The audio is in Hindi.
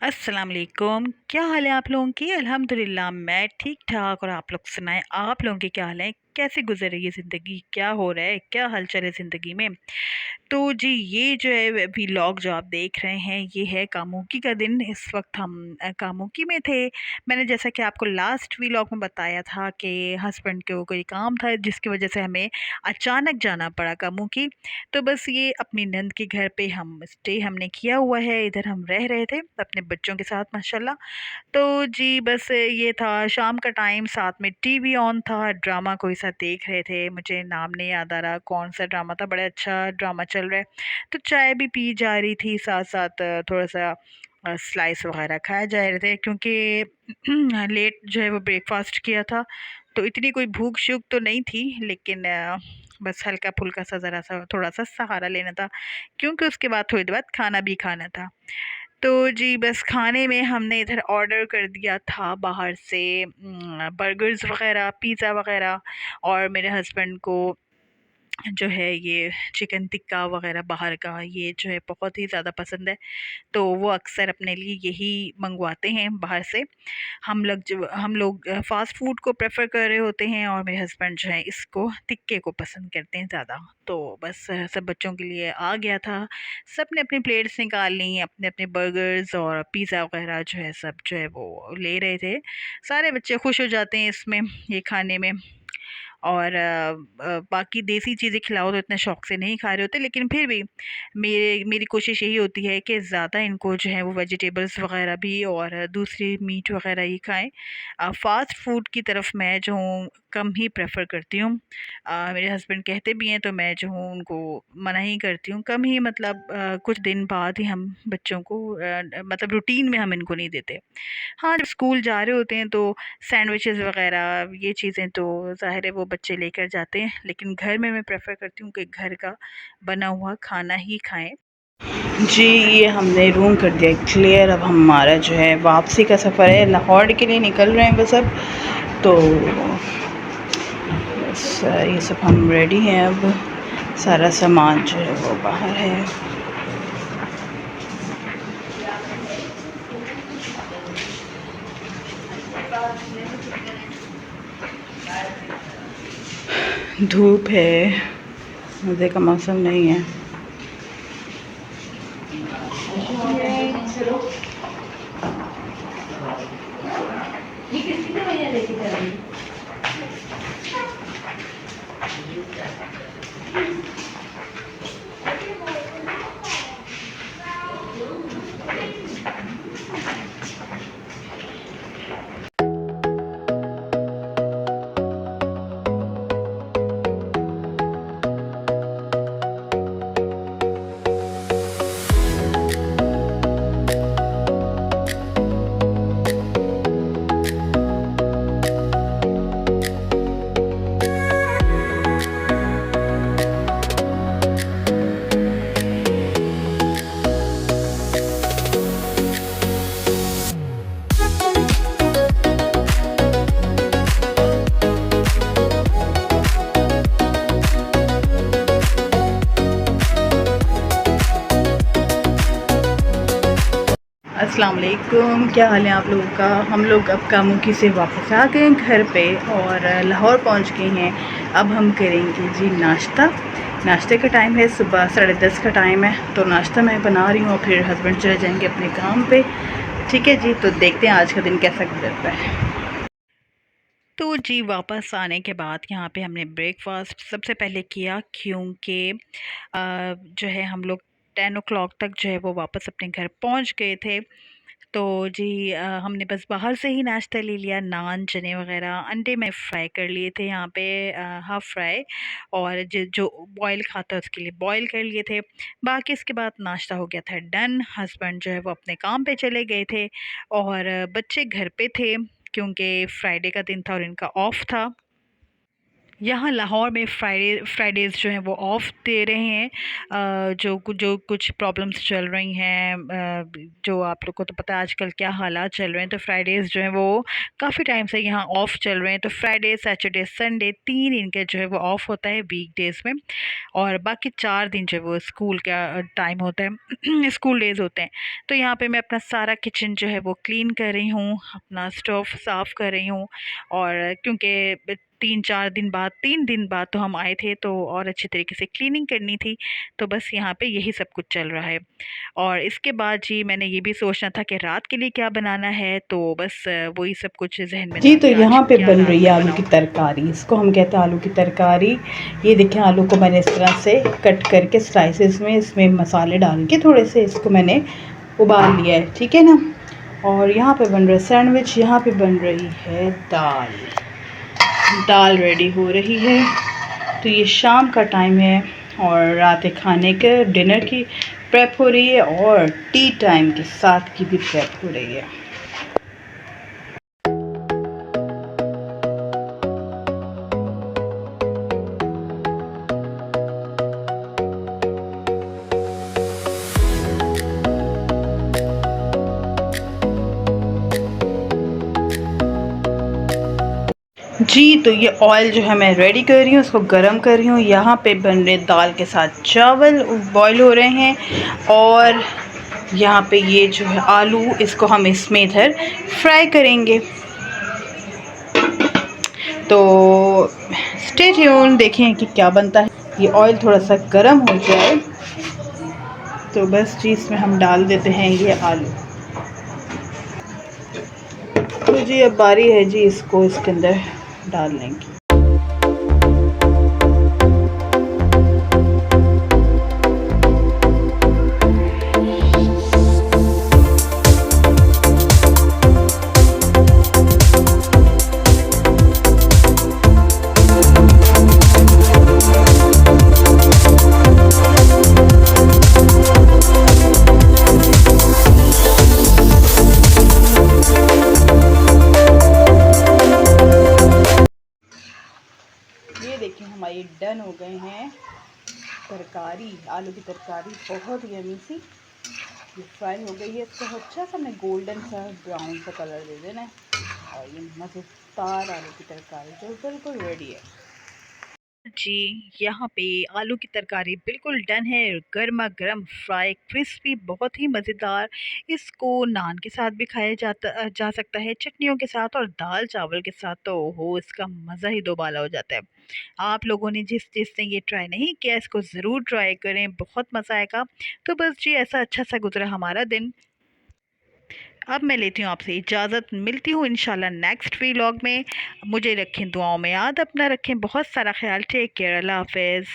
अस्सलाम वालेकुम। क्या हाल है आप लोगों की? अल्हम्दुलिल्लाह मैं ठीक ठाक। और आप लोग सुनाएं, आप लोगों के क्या हाल है? कैसे गुजर रही है ज़िंदगी? क्या हो रहा है? क्या हलचल है ज़िंदगी में? तो जी, ये जो है व्लॉग जो आप देख रहे हैं, ये है कामुकी का दिन। इस वक्त हम कामुकी में थे। मैंने जैसा कि आपको लास्ट व्लॉग में बताया था कि हस्बैंड को कोई काम था जिसकी वजह से हमें अचानक जाना पड़ा कामुकी। तो बस ये अपनी नंद के घर पे हम स्टे हमने किया हुआ है। इधर हम रह रहे थे अपने बच्चों के साथ माशाल्लाह। तो जी बस ये था शाम का टाइम, साथ में टीवी ऑन था, ड्रामा कोई सा देख रहे थे। मुझे नाम नहीं याद आ रहा कौन सा ड्रामा था, बड़ा अच्छा ड्रामा चल रहा है। तो चाय भी पी जा रही थी, साथ साथ थोड़ा सा स्लाइस वगैरह खाए जा रहे थे, क्योंकि लेट जो है वो ब्रेकफास्ट किया था। तो इतनी कोई भूख शूख तो नहीं थी, लेकिन बस हल्का फुल्का सा ज़रा सा थोड़ा सा सहारा लेना था, क्योंकि उसके बाद थोड़ी देर बाद खाना भी खाना था। तो जी बस खाने में हमने इधर ऑर्डर कर दिया था बाहर से बर्गर्स वग़ैरह, पिज़्ज़ा वग़ैरह। और मेरे हस्बैंड को जो है ये चिकन टिक्का वग़ैरह बाहर का ये जो है बहुत ही ज़्यादा पसंद है। तो वो अक्सर अपने लिए यही मंगवाते हैं बाहर से। हम लोग फ़ास्ट फ़ूड को प्रेफ़र कर रहे होते हैं, और मेरे हस्बैंड जो हैं इसको टिक्के को पसंद करते हैं ज़्यादा। तो बस सब बच्चों के लिए आ गया था। सब ने अपनी प्लेट्स निकाल ली, अपने-अपने बर्गर्स और पिज़्ज़ा वग़ैरह जो है सब जो है वो ले रहे थे। सारे बच्चे खुश हो जाते हैं इसमें, ये खाने में। और बाकी देसी चीज़ें खिलाओ तो इतने शौक से नहीं खा रहे होते, लेकिन फिर भी मेरी कोशिश यही होती है कि ज़्यादा इनको जो है वो वेजिटेबल्स वग़ैरह भी और दूसरी मीट वग़ैरह ही खाएँ। फ़ास्ट फूड की तरफ मैं जो हूँ कम ही प्रेफ़र करती हूँ। मेरे हस्बैंड कहते भी हैं, तो मैं जो हूँ उनको मना ही करती हूँ। कम ही, मतलब कुछ दिन बाद ही हम बच्चों को मतलब रूटीन में हम इनको नहीं देते। हाँ, जब स्कूल जा रहे होते हैं तो सैंडविचेस वग़ैरह ये चीज़ें तो ज़ाहिर है वो बच्चे लेकर जाते हैं, लेकिन घर में मैं प्रेफ़र करती हूँ कि घर का बना हुआ खाना ही खाएँ। जी, ये हमने रूम कर दिया क्लियर। अब हमारा जो है वापसी का सफ़र है, लाहौर के लिए निकल रहे हैं बस अब। तो बस ये सब हम रेडी हैं अब। सारा सामान जो है वो बाहर है। धूप है, मज़े का मौसम नहीं है। अस्सलाम वालेकुम, क्या हाल है आप लोगों का? हम लोग अब कामुकी से वापस आ गए हैं घर पे और लाहौर पहुंच गए हैं। अब हम करेंगे जी नाश्ता। नाश्ते का टाइम है, सुबह 10:30 का टाइम है। तो नाश्ता मैं बना रही हूँ और फिर हस्बैंड चले जाएंगे अपने काम पे। ठीक है जी, तो देखते हैं आज का दिन कैसा गुजरता है। तो जी वापस आने के बाद यहाँ पे हमने ब्रेकफास्ट सबसे पहले किया, क्योंकि जो है हम लोग 10 o'clock तक जो है वो वापस अपने घर पहुँच गए थे। तो जी हमने बस बाहर से ही नाश्ता ले लिया, नान चने वग़ैरह। अंडे मैं फ्राई कर लिए थे यहाँ पे, हाफ़ फ्राई। और जो बॉयल खाता है उसके लिए बॉयल कर लिए थे। बाकी इसके बाद नाश्ता हो गया था डन। हस्बैंड जो है वो अपने काम पे चले गए थे, और बच्चे घर पे थे, क्योंकि फ्राइडे का दिन था और इनका ऑफ था। यहाँ लाहौर में फ्राइडेज़ जो हैं वो ऑफ़ दे रहे हैं। जो कुछ प्रॉब्लम्स चल रही हैं, जो आप लोग को तो पता है आजकल क्या हालात चल रहे हैं, तो फ्राइडेज़ जो हैं वो काफ़ी टाइम से यहाँ ऑफ़ चल रहे हैं। तो फ्राइडे, सैटरडे, संडे 3 इनके जो है वो ऑफ़ होता है वीकडेज़ में, और बाकी 4 दिन जो है वो स्कूल का टाइम होता है स्कूल डेज़ होते हैं। तो यहाँ पे मैं अपना सारा किचन जो है वो क्लीन कर रही हूँ, अपना स्टोव साफ़ कर रही हूँ। और क्योंकि 3 दिन बाद तो हम आए थे, तो और अच्छे तरीके से क्लीनिंग करनी थी, तो बस यहाँ पे यही सब कुछ चल रहा है। और इसके बाद जी मैंने ये भी सोचना था कि रात के लिए क्या बनाना है, तो बस वही सब कुछ ज़हन में जी, था तो कि आज यहाँ पे क्या बन रात रही है में आलू की बनाऊँ। तरकारी। इसको हम कहते हैं आलू की तरकारी। ये देखें, आलू को मैंने इस तरह से कट करके स्लाइसेस में इसमें मसाले डाल के थोड़े से इसको मैंने उबाल लिया है, ठीक है ना। और यहाँ पे बन रहा है सैंडविच, यहाँ पे बन रही है दाल। दाल रेडी हो रही है। तो ये शाम का टाइम है और रात के खाने के डिनर की प्रेप हो रही है और टी टाइम के साथ की भी प्रेप हो रही है। जी, तो ये ऑयल जो है मैं रेडी कर रही हूँ, उसको गरम कर रही हूँ। यहाँ पे बन रहे दाल के साथ चावल बॉईल हो रहे हैं और यहाँ पे ये जो है आलू, इसको हम इसमें इधर फ्राई करेंगे। तो स्टे ट्यून, देखें कि क्या बनता है। ये ऑयल थोड़ा सा गरम हो जाए तो बस जी इसमें हम डाल देते हैं ये आलू। तो जी अब बारी है जी इसको इसके अंदर डालने की। ये देखिए हमारी डन हो गए हैं तरकारी, आलू की तरकारी बहुत ही यम्मी सी। ये फ्राई हो गई है, इसको अच्छा सा मैं गोल्डन सा ब्राउन सा कलर दे देना है और ये मज़ेदार आलू की तरकारी जो बिल्कुल रेडी है। जी, यहाँ पे आलू की तरकारी बिल्कुल डन है, गर्मा गर्म फ्राई क्रिस्पी, बहुत ही मज़ेदार। इसको नान के साथ भी खाया जा सकता है, चटनियों के साथ, और दाल चावल के साथ तो ओहो, इसका मज़ा ही दोबाला हो जाता है। आप लोगों ने जिसने ये ट्राई नहीं किया, इसको ज़रूर ट्राई करें, बहुत मज़ा आएगा। तो बस जी ऐसा अच्छा सा गुजरा हमारा दिन। अब मैं लेती हूँ आपसे इजाज़त, मिलती हूँ इंशाल्लाह नेक्स्ट व्लॉग में। मुझे रखें दुआओं में याद, अपना रखें बहुत सारा ख्याल। टेक केयर, अल्लाह हाफ़िज़।